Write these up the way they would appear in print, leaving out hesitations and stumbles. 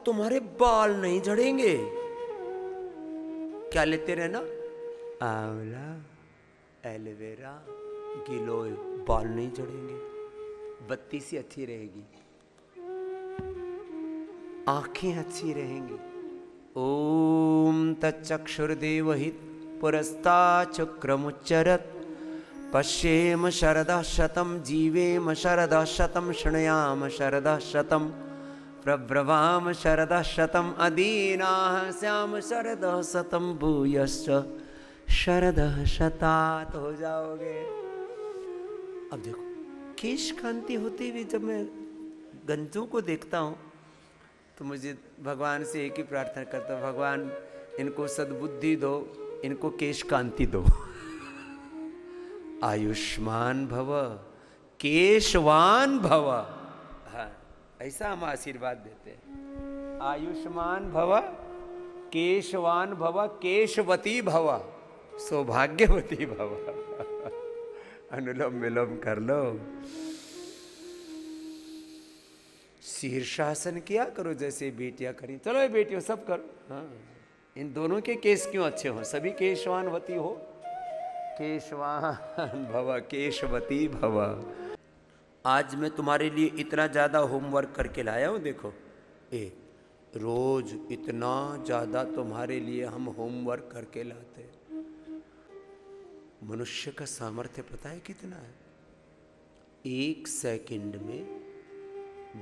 तुम्हारे बाल नहीं झड़ेंगे। क्या लेते रहना? आंवला, एलोवेरा, गिलोय, बाल नहीं झड़ेंगे, बत्ती सी अच्छी रहेगी, आंखें अच्छी रहेंगी। ओम तच्चक्षुर्देवहित पुरस्ताचक्रमुच्चरत् पश्येम शरदः शतं जीवेम शरदः शतं शृणुयाम शरदः शतं प्रब्रवाम शरदः शतम् अदीनाः स्याम शरदः शतं भूयश्च शरदः शतात् हो जाओगे। अब देखो केश कांति होती हुई जब मैं गंजों को देखता हूँ तो मुझे भगवान से एक ही प्रार्थना करता हूँ, भगवान इनको सद्बुद्धि दो, इनको केश कांति दो। आयुष्मान भव, केशवान भव। हाँ, ऐसा हम आशीर्वाद देते हैं। आयुष्मान भव, केशवान भव, केशवती भव, सौभाग्यवती भव। अनुलोम विलोम कर लो। शीर्षासन किया करो जैसे बेटियां करी। चलो ये बेटियों सब करो। हाँ, इन दोनों के केस क्यों अच्छे हो, सभी केशवानवती हो। केशवान भव, केशवती भव। आज मैं तुम्हारे लिए इतना ज़्यादा होमवर्क करके लाया हूँ। देखो रोज इतना ज़्यादा तुम्हारे लिए हम होमवर्क करके लाते हैं। मनुष्य का सामर्थ्य पता है कितना है? 1 सेकंड में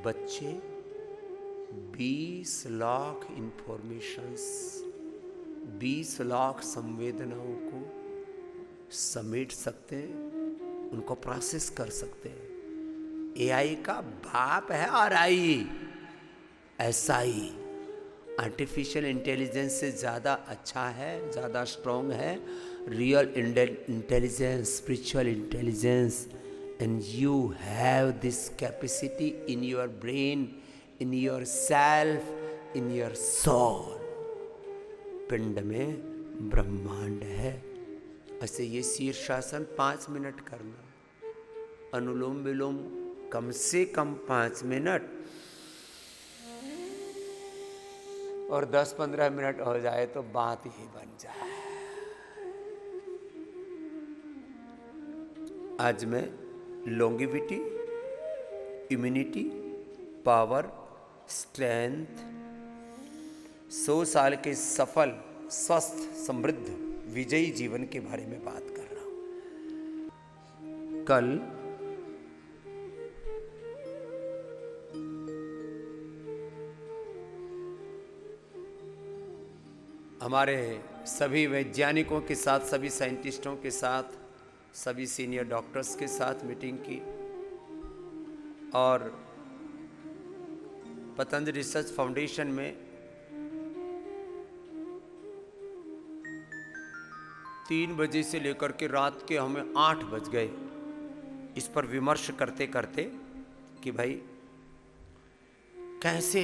बच्चे 20 लाख इंफॉर्मेशंस, 20 लाख संवेदनाओं को समेट सकते हैं, उनको प्रोसेस कर सकते हैं। एआई का बाप है आरआई, एसआई। आर्टिफिशियल इंटेलिजेंस से ज़्यादा अच्छा है, ज़्यादा स्ट्रॉन्ग है real intelligence, spiritual intelligence. And you have this capacity in your brain, in yourself, in your soul. पिंड में ब्रह्मांड है। ऐसे ये शीर्षासन 5 मिनट करना, अनुलोम विलोम कम से कम 5 मिनट, और 10-15 मिनट हो जाए तो बात ही बन जाए। आज मैं लॉन्गिविटी, इम्यूनिटी, पावर, स्ट्रेंथ, 100 साल के सफल, स्वस्थ, समृद्ध, विजयी जीवन के बारे में बात कर रहा हूं। कल हमारे सभी वैज्ञानिकों के साथ, सभी साइंटिस्टों के साथ, सभी सीनियर डॉक्टर्स के साथ मीटिंग की, और पतंजलि रिसर्च फाउंडेशन में 3 बजे से लेकर के रात के हमें 8 बज गए इस पर विमर्श करते करते कि भाई कैसे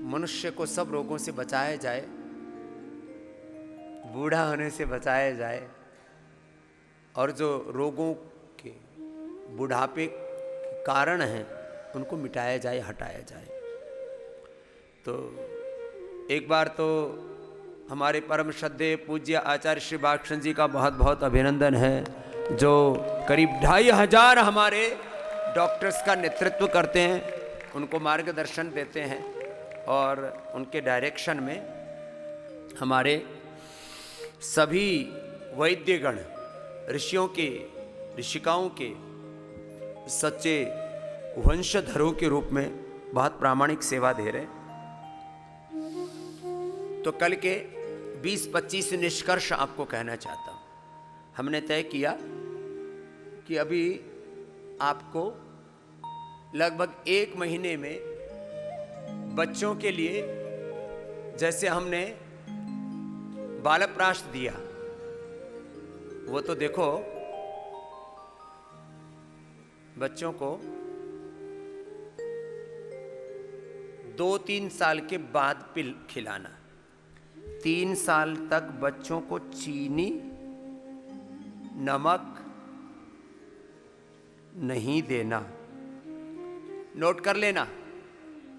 मनुष्य को सब रोगों से बचाया जाए, बूढ़ा होने से बचाया जाए, और जो रोगों के बुढ़ापे के कारण हैं उनको मिटाया जाए, हटाया जाए। तो एक बार तो हमारे परम श्रद्धेय पूज्य आचार्य श्री बालकृष्ण जी का बहुत बहुत अभिनंदन है, जो करीब 2500 हमारे डॉक्टर्स का नेतृत्व करते हैं, उनको मार्गदर्शन देते हैं, और उनके डायरेक्शन में हमारे सभी वैद्यगण, ऋषियों के, ऋषिकाओं के सच्चे वंशधरों के रूप में बहुत प्रामाणिक सेवा दे रहे। तो कल के 20-25 निष्कर्ष आपको कहना चाहता हूं। हमने तय किया कि अभी आपको लगभग 1 महीने में बच्चों के लिए, जैसे हमने बालप्राश दिया, वो तो देखो बच्चों को 2-3 साल के बाद पिल खिलाना। 3 साल तक बच्चों को चीनी, नमक नहीं देना। नोट कर लेना,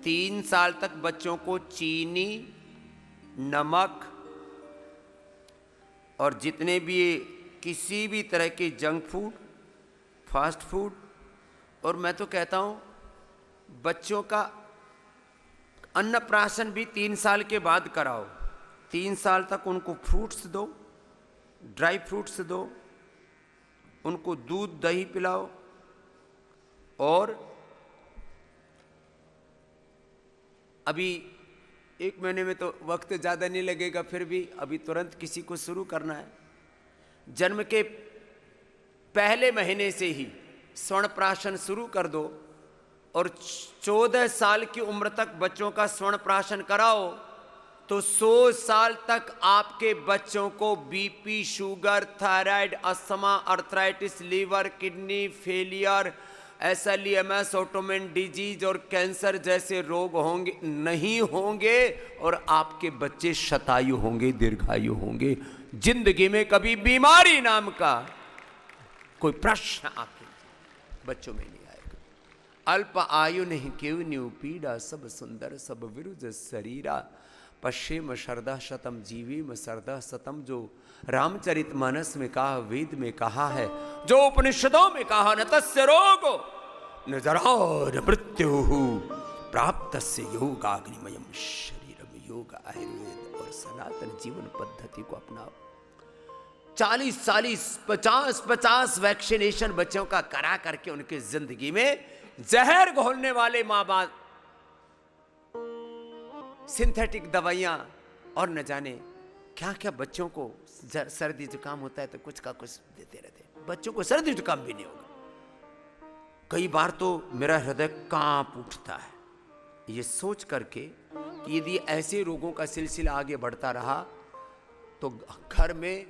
3 साल तक बच्चों को चीनी, नमक और जितने भी किसी भी तरह के जंक फूड, फास्ट फूड, और मैं तो कहता हूँ बच्चों का अन्नप्राशन भी 3 साल के बाद कराओ। 3 साल तक उनको फ्रूट्स दो, ड्राई फ्रूट्स दो, उनको दूध दही पिलाओ, और अभी 1 महीने में तो वक्त ज़्यादा नहीं लगेगा, फिर भी अभी तुरंत किसी को शुरू करना है। जन्म के पहले महीने से ही स्वर्णप्राशन शुरू कर दो और 14 साल की उम्र तक बच्चों का स्वर्णप्राशन कराओ, तो 100 साल तक आपके बच्चों को BP, sugar, thyroid, asthma, arthritis, liver, kidney failure, SLEMS, autoimmune disease और कैंसर जैसे रोग होंगे नहीं होंगे, और आपके बच्चे शतायु होंगे, दीर्घायु होंगे। जिंदगी में कभी बीमारी नाम का कोई प्रश्न आपके बच्चों में नहीं आएगा। अल्प आयु नहीं क्यों न्यू पीड़ा, सब सुंदर सब विरुद्ध शरीरा, पश्चिम शरदा शतम जीवीम सरदा सतम, जो रामचरित मानस में कहा, वेद में कहा है, जो उपनिषदों में कहा, न तस्य रोगो न जरा न मृत्यु प्राप्त से योगाग्निमयम शरीरम। योग, आयुर्वेद और सनातन जीवन पद्धति को अपनाओ। 40 50 वैक्सीनेशन बच्चों का करा करके उनके जिंदगी में जहर घोलने वाले माँ बाप सिंथेटिक दवाइयां और न जाने क्या क्या बच्चों को सर्दी जुकाम होता है तो कुछ का कुछ देते रहते। बच्चों को सर्दी जुकाम भी नहीं होगा। कई बार तो मेरा हृदय कांप उठता है ये सोच करके कि यदि ऐसे रोगों का सिलसिला आगे बढ़ता रहा तो घर में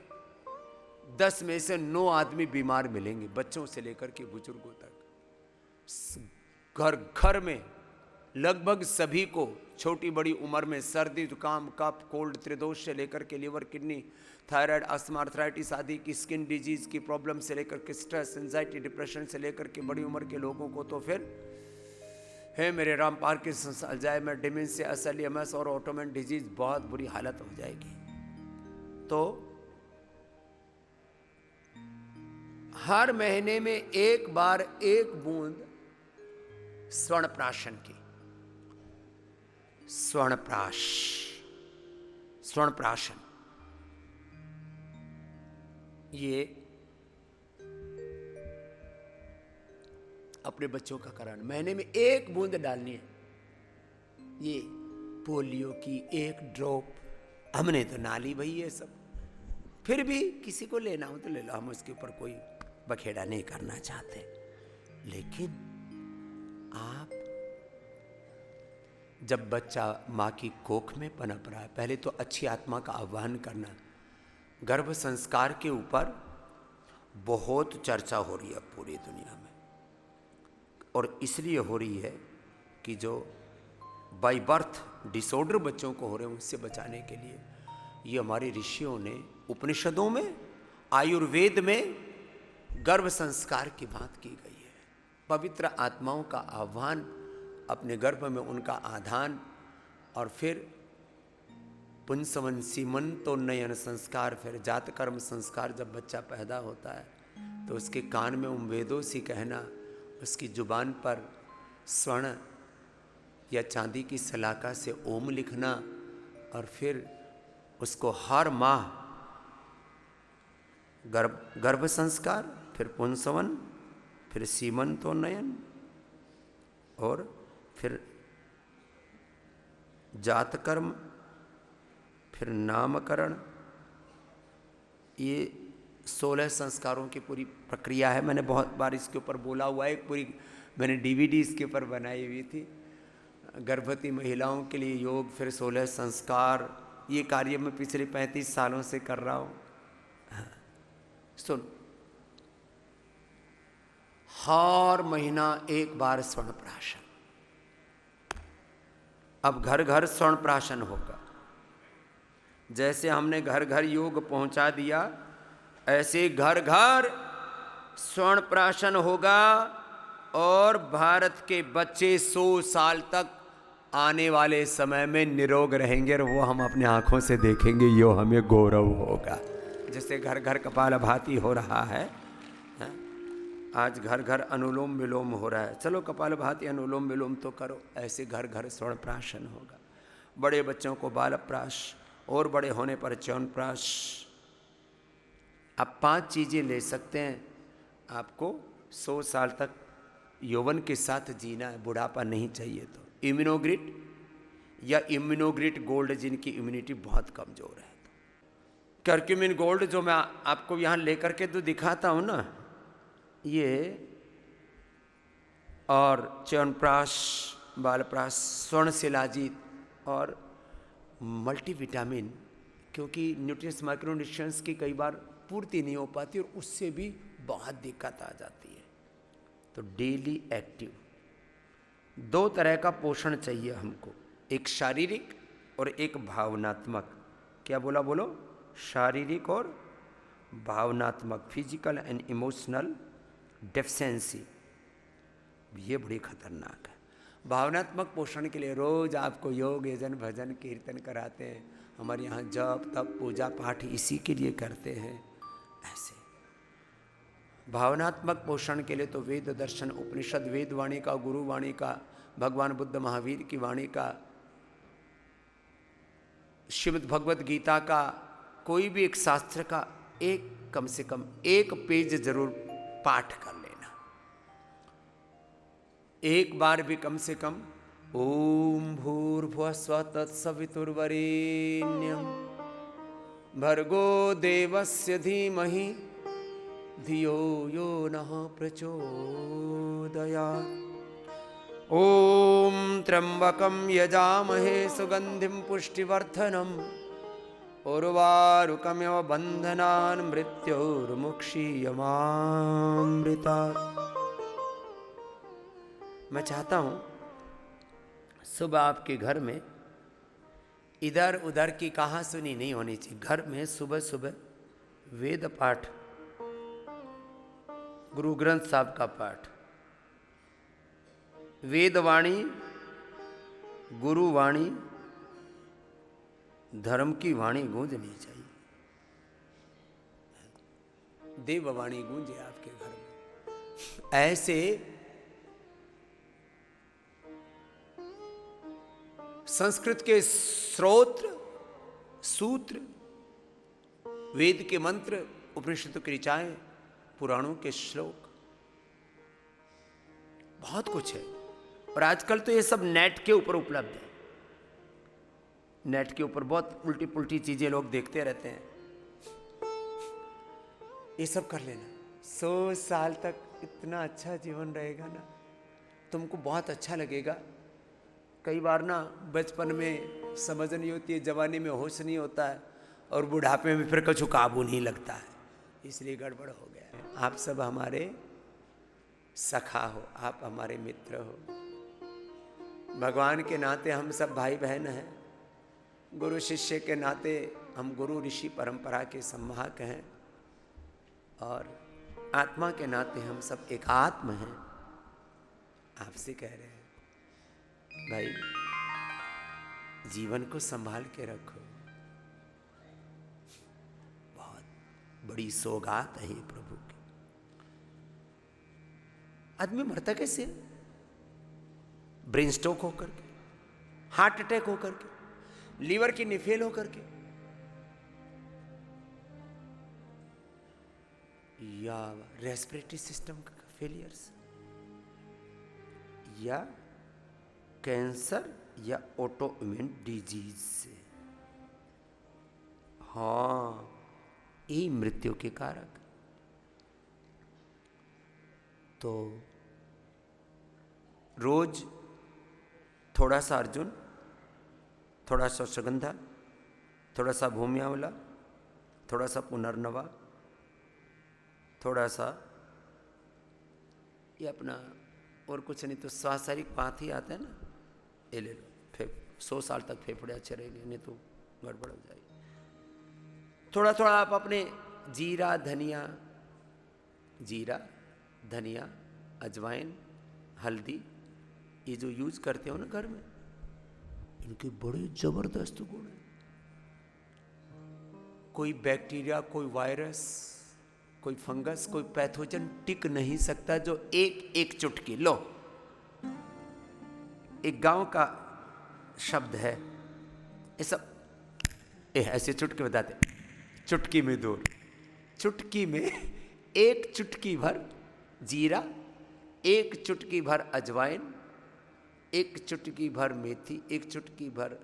10 में से 9 आदमी बीमार मिलेंगे, बच्चों से लेकर के बुजुर्गों तक। घर घर में लगभग सभी को छोटी बड़ी उम्र में सर्दी जुकाम, कफ, कोल्ड, त्रिदोष से लेकर के liver, kidney, thyroid, asthma, arthritis आदि की स्किन डिजीज की प्रॉब्लम से लेकर के स्ट्रेस, एंजाइटी, डिप्रेशन से लेकर के बड़ी उम्र के लोगों को तो फिर है मेरे Ram, Parkinson's, Alzheimer, dementia, SLEMS और ऑटोइम्यून डिजीज, बहुत बुरी हालत हो जाएगी। तो हर महीने में एक बार 1 बूंद स्वर्णप्राशन की, स्वर्णप्राशन ये अपने बच्चों का कराना, महीने में 1 बूंद डालनी है। ये पोलियो की 1 ड्रॉप हमने तो ना ली भाई, ये सब फिर भी किसी को लेना हो तो ले लो, हम उसके ऊपर कोई बखेड़ा नहीं करना चाहते। लेकिन आप जब बच्चा माँ की कोख में पनप रहा है, पहले तो अच्छी आत्मा का आह्वान करना। गर्भ संस्कार के ऊपर बहुत चर्चा हो रही है पूरी दुनिया में, और इसलिए हो रही है कि जो बाय बर्थ डिसऑर्डर बच्चों को हो रहे हैं उससे बचाने के लिए ये हमारे ऋषियों ने उपनिषदों में, आयुर्वेद में गर्भ संस्कार की बात की गई है। पवित्र आत्माओं का आह्वान, अपने गर्भ में उनका आधान, और फिर पुंसवन सीमंतोन्नयन संस्कार, फिर जात कर्म संस्कार। जब बच्चा पैदा होता है तो उसके कान में वेदों सी कहना, उसकी जुबान पर स्वर्ण या चांदी की सलाका से ओम लिखना, और फिर उसको हर माह गर्भ संस्कार, फिर पुंसवन, फिर सीमंतोन्नयन, और फिर जात कर्म, फिर नामकरण। ये 16 संस्कारों की पूरी प्रक्रिया है। मैंने बहुत बार इसके ऊपर बोला हुआ है, पूरी मैंने DVD इसके ऊपर बनाई हुई थी। गर्भवती महिलाओं के लिए योग, फिर 16 संस्कार, ये कार्य मैं पिछले 35 सालों से कर रहा हूँ। सुन, हर महीना 1 बार स्वर्णप्राशन। अब घर घर स्वर्णप्राशन होगा। जैसे हमने घर घर योग पहुंचा दिया, ऐसे घर घर स्वर्णप्राशन होगा, और भारत के बच्चे 100 साल तक आने वाले समय में निरोग रहेंगे और वो हम अपने आंखों से देखेंगे, यो हमें गौरव होगा। जैसे घर घर कपालभाति हो रहा है, आज घर घर अनुलोम विलोम हो रहा है, चलो कपालभाति अनुलोम विलोम तो करो, ऐसे घर घर स्वर्णप्राशन होगा। बड़े बच्चों को बालप्राश और बड़े होने पर च्यवनप्राश। आप 5 चीज़ें ले सकते हैं। आपको 100 साल तक यौवन के साथ जीना है, बुढ़ापा नहीं चाहिए। तो इम्यूनोग्रिड या इम्यूनोग्रिड गोल्ड, जिनकी इम्यूनिटी बहुत कमज़ोर है, कर्क्यूमिन गोल्ड जो मैं आपको यहाँ लेकर के तो दिखाता हूँ ना, ये और च्यवनप्राश, बालप्राश, स्वर्ण शिलाजीत और मल्टीविटामिन, क्योंकि न्यूट्रिएंट्स माइक्रोन्यूट्रिएंट्स की कई बार पूर्ति नहीं हो पाती और उससे भी बहुत दिक्कत आ जाती है। तो डेली एक्टिव 2 तरह का पोषण चाहिए हमको, एक शारीरिक और एक भावनात्मक। क्या बोला, बोलो, शारीरिक और भावनात्मक, फिजिकल एंड इमोशनल डेफिशिएंसी, ये बड़ी खतरनाक है। भावनात्मक पोषण के लिए रोज आपको योग, यजन, भजन, कीर्तन कराते हैं। हमारे यहाँ जप, तप, पूजा पाठ इसी के लिए करते हैं। ऐसे भावनात्मक पोषण के लिए तो वेद, दर्शन, उपनिषद, वेद वाणी का, गुरु वाणी का, भगवान बुद्ध महावीर की वाणी का, श्रीमद् भगवद गीता का, कोई भी एक शास्त्र का एक, कम से कम 1 पेज जरूर पाठ कर लेना। एक बार भी कम से कम ओम भूर्भुवः स्वः तत्सवितुर्वरेण्यं भर्गो देवस्य धीमहि धियो यो नः प्रचोदयात्। ओम त्र्यंबकं यजामहे सुगंधिं पुष्टिवर्धनम् उर्वारुकमिव बन्धनान् मृत्योर्मुक्षीयमामृतात्। मैं चाहता हूँ सुबह आपके घर में इधर उधर की कहा सुनी नहीं होनी चाहिए। घर में सुबह सुबह वेद पाठ, गुरु ग्रंथ साहब का पाठ, वेद वाणी, गुरु वाणी, धर्म की वाणी गूंजनी चाहिए। देववाणी गूंजे आपके घर में। ऐसे संस्कृत के स्रोत्र, सूत्र, वेद के मंत्र, उपनिषदों की ऋचाएं, पुराणों के श्लोक, बहुत कुछ है। और आजकल तो ये सब नेट के ऊपर उपलब्ध है। नेट के ऊपर बहुत उल्टी पुल्टी चीजें लोग देखते रहते हैं। ये सब कर लेना, 100 साल तक इतना अच्छा जीवन रहेगा ना, तुमको बहुत अच्छा लगेगा। कई बार ना बचपन में समझ नहीं होती है, जवानी में होश नहीं होता है, और बुढ़ापे में फिर कुछ काबू नहीं लगता है, इसलिए गड़बड़ हो गया है। आप सब हमारे सखा हो, आप हमारे मित्र हो। भगवान के नाते हम सब भाई बहन हैं। गुरु शिष्य के नाते हम गुरु ऋषि परंपरा के सम्माहक हैं, और आत्मा के नाते हम सब एकात्म हैं। आपसे कह रहे हैं भाई, जीवन को संभाल के रखो। बहुत बड़ी सौगात है ये प्रभु की। आदमी मरता कैसे? ब्रेन स्ट्रोक होकर के, हार्ट अटैक होकर के, लीवर की निफेल होकर के, या रेस्पिरेटरी सिस्टम का फेलियर से, या कैंसर, या ऑटो इम्यून डिजीज से। हाँ, यही मृत्यु के कारक। तो रोज थोड़ा सा अर्जुन, थोड़ा सा सुगंधा, थोड़ा सा भूमि आंवला, थोड़ा सा पुनर्नवा, थोड़ा सा ये अपना, और कुछ नहीं तो स्वासारिक पाथ ही आता है ना, ये ले लो। 100 साल तक फेफड़े अच्छे रहेंगे, नहीं तो गड़बड़ हो जाएगी। थोड़ा थोड़ा आप अपने जीरा धनिया, अजवाइन, हल्दी, ये जो यूज करते हो ना घर में, इनके बड़े जबरदस्त गुण हैं। कोई बैक्टीरिया, कोई वायरस, कोई फंगस, कोई पैथोजन टिक नहीं सकता जो एक चुटकी। लो, एक गांव का शब्द है, ये सब ऐसे चुटकी बताते, चुटकी में दूर, चुटकी में एक चुटकी भर जीरा, एक चुटकी भर अजवाइन, एक चुटकी भर मेथी, एक चुटकी भर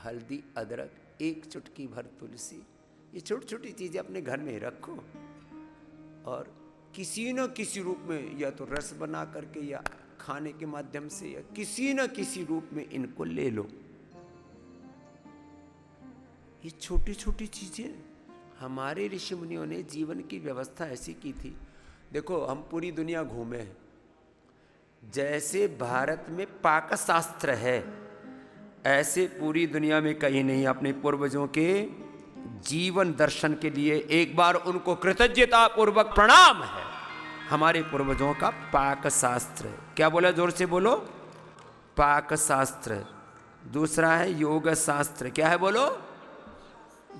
हल्दी, अदरक, एक चुटकी भर तुलसी। ये छोटी छोटी चीज़ें अपने घर में रखो और किसी न किसी रूप में, या तो रस बना करके या खाने के माध्यम से, या किसी न किसी रूप में इनको ले लो। ये छोटी छोटी चीज़ें हमारे ऋषि मुनियों ने जीवन की व्यवस्था ऐसी की थी। देखो, हम पूरी दुनिया घूमे हैं, जैसे भारत में पाक शास्त्र है ऐसे पूरी दुनिया में कहीं नहीं। अपने पूर्वजों के जीवन दर्शन के लिए एक बार उनको कृतज्ञता पूर्वक प्रणाम है। हमारे पूर्वजों का पाक शास्त्र, क्या बोला, जोर से बोलो, पाक शास्त्र। दूसरा है योग शास्त्र, क्या है बोलो,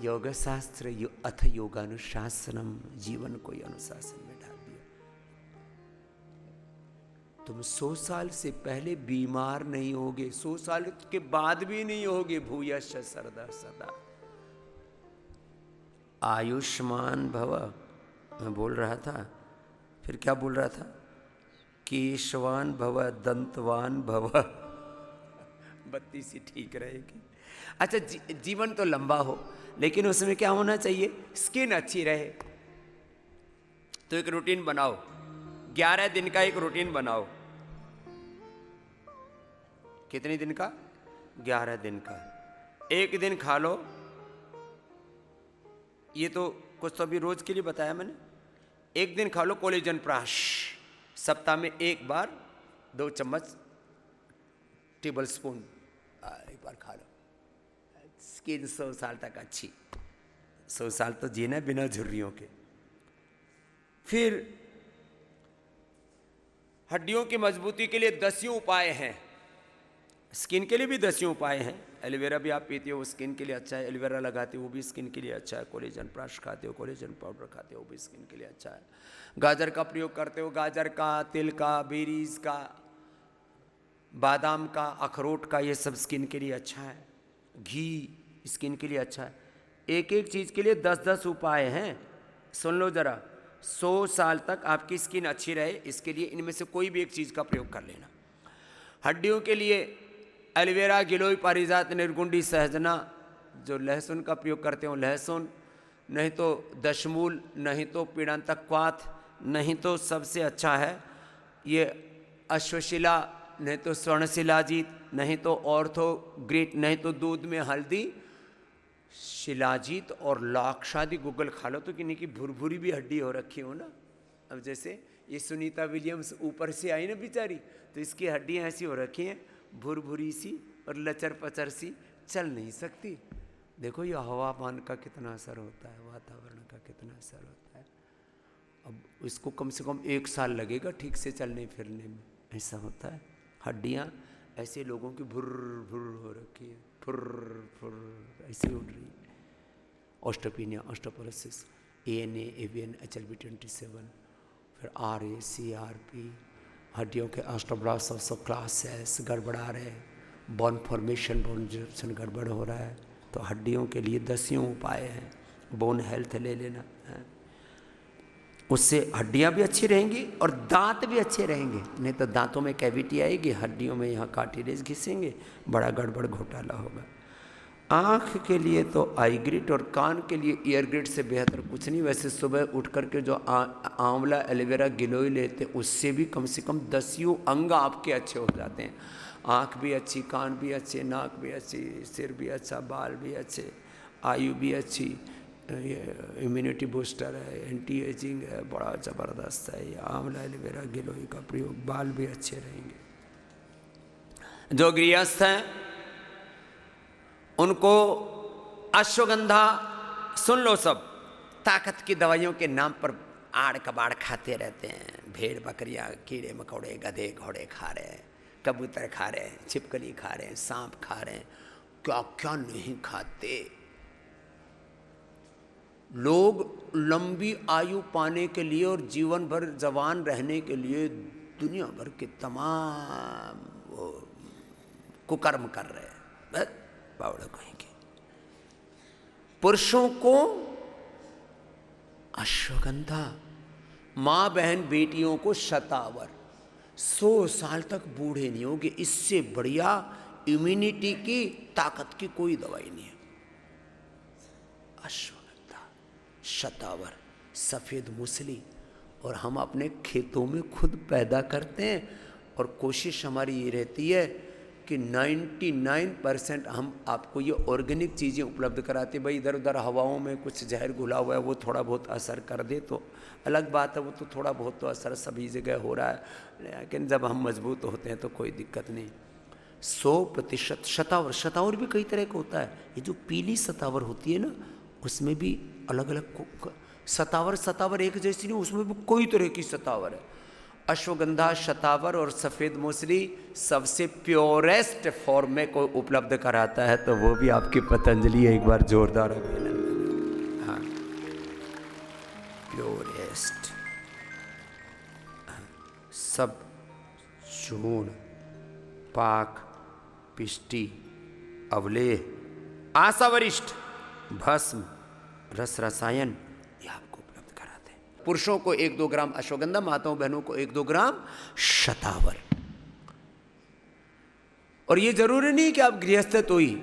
योग शास्त्र। अथ योगानुशासनम, जीवन को अनुशासन में डाल दिया। तुम 100 साल से पहले बीमार नहीं होगे, 100 साल के बाद भी नहीं होगे। भूयश्च सरदा सदा आयुष्मान भव, मैं बोल रहा था, फिर क्या बोल रहा था, केशवान भव, दंतवान भव, बत्ती सी ठीक रहेगी। अच्छा, जीवन तो लंबा हो, लेकिन उसमें क्या होना चाहिए, स्किन अच्छी रहे। तो एक रूटीन बनाओ, 11 दिन का एक रूटीन बनाओ। कितने दिन का, 11 दिन का। एक दिन खा लो, ये तो कुछ तो अभी रोज के लिए बताया मैंने। एक दिन खा लो कोलेजन प्राश, सप्ताह में एक बार 2 चम्मच टेबल स्पून एक बार खा लो। स्किन 100 साल तक अच्छी, 100 साल तो जीना बिना झुर्रियों के। फिर हड्डियों की मजबूती के लिए 10 उपाय हैं, स्किन के लिए भी 10 उपाय हैं। एलोवेरा भी आप पीते हो, वो स्किन के लिए अच्छा है। एलोवेरा लगाते हो, वो भी स्किन के लिए अच्छा है। कोलेजन ब्रश खाते हो, कोलेजन पाउडर खाते हो, वो भी स्किन के लिए अच्छा है। गाजर का प्रयोग करते हो, गाजर का, तिल का, बेरीज का, बादाम का, अखरोट का, ये सब स्किन के लिए अच्छा है। घी स्किन के लिए अच्छा है। एक एक चीज़ के लिए 10-10 उपाय हैं। सुन लो ज़रा, 100 साल तक आपकी स्किन अच्छी रहे, इसके लिए इनमें से कोई भी एक चीज़ का प्रयोग कर लेना। हड्डियों के लिए एलोवेरा, गिलोय, पारिजात, निर्गुंडी, सहजना, जो लहसुन का प्रयोग करते हो लहसुन, नहीं तो दशमूल, नहीं तो पीड़ांतकवात, नहीं तो सबसे अच्छा है ये अश्वशिला, नहीं तो स्वर्णशिलाजीत, नहीं तो ऑर्थोग्रेट, नहीं तो दूध में हल्दी, शिलाजीत और लाक्षादी गुगल खा लो तो किन्हीं की भुरभुरी भी हड्डी हो रखी हो ना। अब जैसे ये सुनीता विलियम्स ऊपर से आई ना बेचारी, तो इसकी हड्डियाँ ऐसी हो रखी हैं भुरभुरी सी और लचर पचर सी, चल नहीं सकती। देखो ये हवामान का कितना असर होता है, वातावरण का कितना असर होता है। अब इसको कम से कम 1 साल लगेगा ठीक से चलने फिरने में, ऐसा होता है। हड्डियाँ ऐसे लोगों की भुर भुर हो रखी है, फुर फुर ऐसे उड़ रही है। ऑस्टोपिनिया, ऑस्टोपोरोसिस, ANA, AVN, HLB 27, फिर RA, CRP, हड्डियों के ऑस्टोब्लास्ट ऑफ क्लासेस गड़बड़ा रहे, बोन फॉर्मेशन, बोन जनरेशन गड़बड़ हो रहा है, तो हड्डियों के लिए 10 उपाय हैं। बोन हेल्थ ले लेना है, उससे हड्डियां भी अच्छी रहेंगी और दांत भी अच्छे रहेंगे। नहीं तो दांतों में कैविटी आएगी, हड्डियों में यहाँ कार्टिलेज घिसेंगे, बड़ा गड़बड़ घोटाला होगा। आँख के लिए तो आई ग्रिड और कान के लिए ईयर ग्रिड से बेहतर कुछ नहीं। वैसे सुबह उठ करके जो आंवला, एलोवेरा, गिलोय लेते, उससे भी कम से कम 10 अंग आपके अच्छे हो जाते हैं। आँख भी अच्छी, कान भी अच्छे, नाक भी अच्छी, सिर भी अच्छा, बाल भी अच्छे, आयु भी अच्छी, इम्यूनिटी बूस्टर है, एंटी एजिंग है, बड़ा ज़बरदस्त है ये आंवला, एलोवेरा, गिलोय का प्रयोग। बाल भी अच्छे रहेंगे। जो गृहस्थ हैं उनको अश्वगंधा, सुन लो सब, ताकत की दवाइयों के नाम पर आड़ कबाड़ खाते रहते हैं। भेड़ बकरियां, कीड़े मकोड़े, गधे घोड़े खा रहे हैं, कबूतर खा रहे हैं, छिपकली खा रहे हैं, सांप खा रहे हैं, क्या क्या नहीं खाते। लोग लंबी आयु पाने के लिए और जीवन भर जवान रहने के लिए दुनिया भर के तमाम कुकर्म कर रहे हैं, बावड़ा कहेंगे। पुरुषों को अश्वगंधा, मां बहन बेटियों को शतावर, 100 साल तक बूढ़े नहीं होगे। इससे बढ़िया इम्यूनिटी की ताकत की कोई दवाई नहीं है। अश्वगंधा, शतावर, सफेद मूसली, और हम अपने खेतों में खुद पैदा करते हैं। और कोशिश हमारी ये रहती है कि 99% हम आपको ये ऑर्गेनिक चीज़ें उपलब्ध कराते। भाई इधर उधर हवाओं में कुछ जहर घुला हुआ है, वो थोड़ा बहुत असर कर दे तो अलग बात है, वो तो थोड़ा बहुत तो असर सभी जगह हो रहा है, लेकिन जब हम मजबूत होते हैं तो कोई दिक्कत नहीं। 100% शतावर, शतावर भी कई तरह का होता है। ये जो पीली शतावर होती है ना, उसमें भी अलग अलग शतावर एक जैसी नहीं, उसमें भी कोई तरह की शतावर है। अश्वगंधा, शतावर और सफ़ेद मूसली सबसे प्योरेस्ट फॉर्म में कोई उपलब्ध कराता है तो वो भी आपकी पतंजलि है। एक बार जोरदार अभिनंदन। हाँ, प्योरेस्ट, सब चूर्ण, पाक, पिष्टि, अवलेह, आशावरिष्ठ, भस्म, रस रसायन, ये आपको उपलब्ध कराते हैं। पुरुषों को 1-2 ग्राम अश्वगंधा, माताओं बहनों को 1-2 ग्राम शतावर। और ये जरूरी नहीं कि आप गृहस्थ तो ही,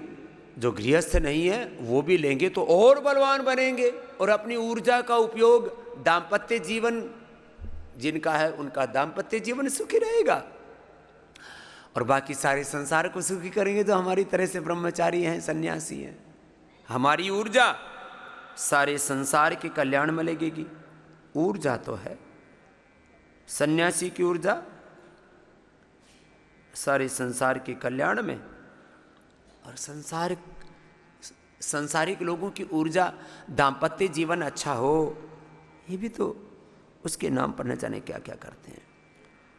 जो गृहस्थ नहीं है वो भी लेंगे तो और बलवान बनेंगे और अपनी ऊर्जा का उपयोग, दाम्पत्य जीवन जिनका है उनका दाम्पत्य जीवन सुखी रहेगा और बाकी सारे संसार को सुखी करेंगे। जो हमारी तरह से ब्रह्मचारी हैं, सन्यासी हैं, हमारी ऊर्जा सारे संसार के कल्याण में लगेगी। ऊर्जा तो है, सन्यासी की ऊर्जा सारे संसार के कल्याण में, और संसारिक लोगों की ऊर्जा दाम्पत्य जीवन अच्छा हो, ये भी तो उसके नाम पर न जाने क्या क्या करते हैं।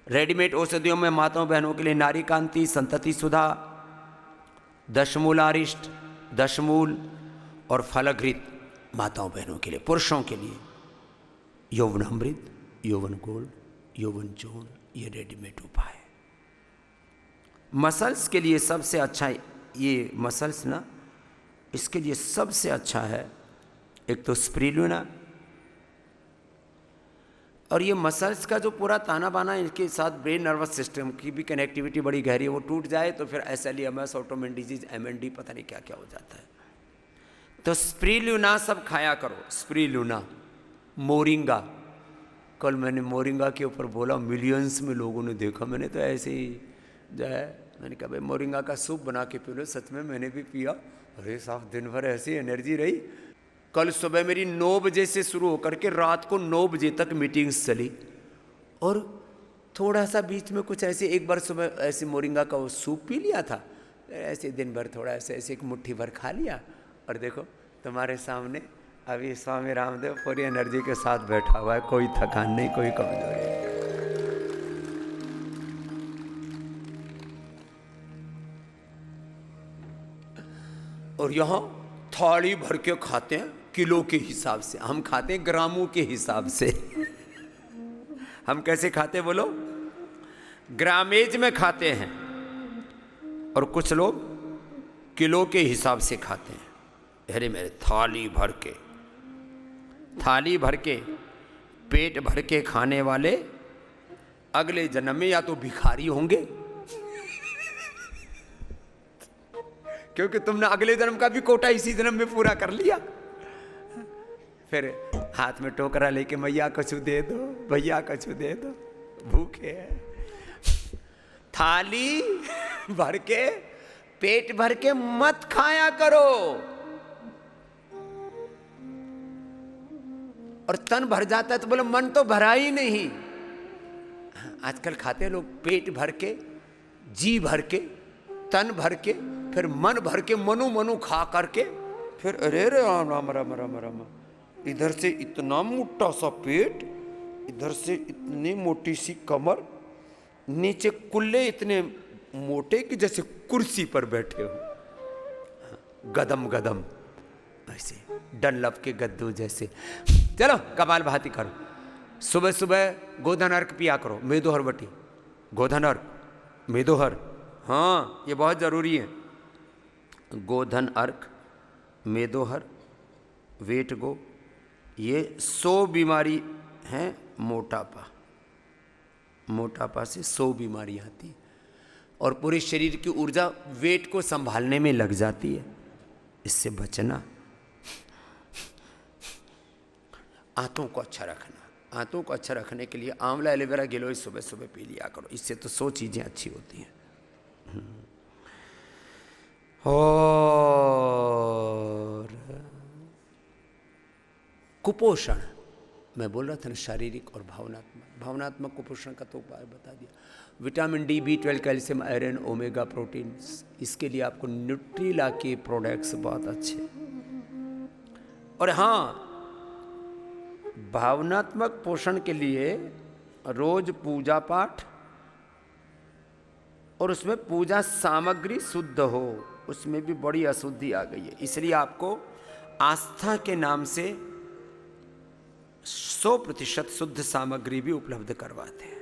रेडीमेड औषधियों में माताओं बहनों के लिए नारी कांति, संतति सुधा, दशमूलारिष्ट, दशमूल और फलघृत माताओं बहनों के लिए। पुरुषों के लिए यौवनामृत, यौवन गोल्ड, यौवन चूर्ण, ये रेडीमेड उपाय। मसल्स के लिए सबसे अच्छा, ये मसल्स ना, इसके लिए सबसे अच्छा है एक तो स्प्रिलुना, और ये मसल्स का जो पूरा ताना बाना, इनके साथ ब्रेन नर्वस सिस्टम की भी कनेक्टिविटी बड़ी गहरी है। वो टूट जाए तो फिर SLEMS, ऑटोमिन डिजीज, MND, पता नहीं क्या क्या हो जाता है। तो स्प्रिलुना सब खाया करो। स्प्रिलुना, मोरिंगा, कल मैंने मोरिंगा के ऊपर बोला, मिलियंस में लोगों ने देखा। मैंने तो ऐसे ही जो है, मैंने कहा भाई मोरिंगा का सूप बना के पी लो। सच में मैंने भी पिया, अरे साहब दिन भर ऐसी एनर्जी रही। कल सुबह मेरी 9 बजे से शुरू होकर के रात को 9 बजे तक मीटिंग्स चली, और थोड़ा सा बीच में कुछ ऐसे, एक बार सुबह ऐसे मोरिंगा का वो सूप पी लिया था, ऐसे दिन भर थोड़ा ऐसे एक मुट्ठी भर खा लिया, और देखो तुम्हारे सामने अभी स्वामी रामदेव पूरी एनर्जी के साथ बैठा हुआ है, कोई थकान नहीं, कोई कमजोरी नहीं। और यहाँ थाली भर के खाते हैं किलो के हिसाब से, हम खाते हैं ग्रामों के हिसाब से। हम कैसे खाते बोलो? ग्रामेज में खाते हैं, और कुछ लोग किलो के हिसाब से खाते हैं। अरे मेरे थाली भर के पेट भर के खाने वाले अगले जन्म में या तो भिखारी होंगे, क्योंकि तुमने अगले जन्म का भी कोटा इसी जन्म में पूरा कर लिया। फिर हाथ में टोकरा लेके मैया कछु दे दो, भैया कछु दे दो, भूखे हैं। थाली भर के, पेट भर के मत खाया करो, और तन भर जाता है तो बोले मन तो भरा ही नहीं। आजकल खाते लोग पेट भर के, जी भर के, तन भर के, फिर मन भर के, मनु खा करके, फिर अरे राम राम राम राम राम, इधर से इतना मोटा सा पेट, इधर से इतनी मोटी सी कमर, नीचे कुल्ले इतने मोटे कि जैसे कुर्सी पर बैठे हो, गदम गदम ऐसे डनलप के गद्दू जैसे। चलो कपाल भाती करो, सुबह सुबह गोधन अर्क पिया करो, मेदोहर बटी, गोधन अर्क मेदोहर, हाँ ये बहुत ज़रूरी है। गोधन अर्क, मेदोहर, वेट गो, ये 100 बीमारी हैं। मोटापा से 100 बीमारियाँ आती हैं और पूरे शरीर की ऊर्जा वेट को संभालने में लग जाती है। इससे बचना। आंतों को अच्छा रखना, आंतों को अच्छा रखने के लिए आंवला एलोवेरा गिलोय सुबह सुबह पी लिया करो, इससे तो 100 चीज़ें अच्छी होती हैं। और कुपोषण, मैं बोल रहा था ना, शारीरिक और भावनात्मक कुपोषण का तो उपाय बता दिया। Vitamin D, B12, calcium, iron, omega proteins, इसके लिए आपको न्यूट्रीला के प्रोडक्ट्स बहुत अच्छे। और हाँ, भावनात्मक पोषण के लिए रोज पूजा पाठ, और उसमें पूजा सामग्री शुद्ध हो, उसमें भी बड़ी अशुद्धि आ गई है, इसलिए आपको आस्था के नाम से 100% शुद्ध सामग्री भी उपलब्ध करवाते हैं।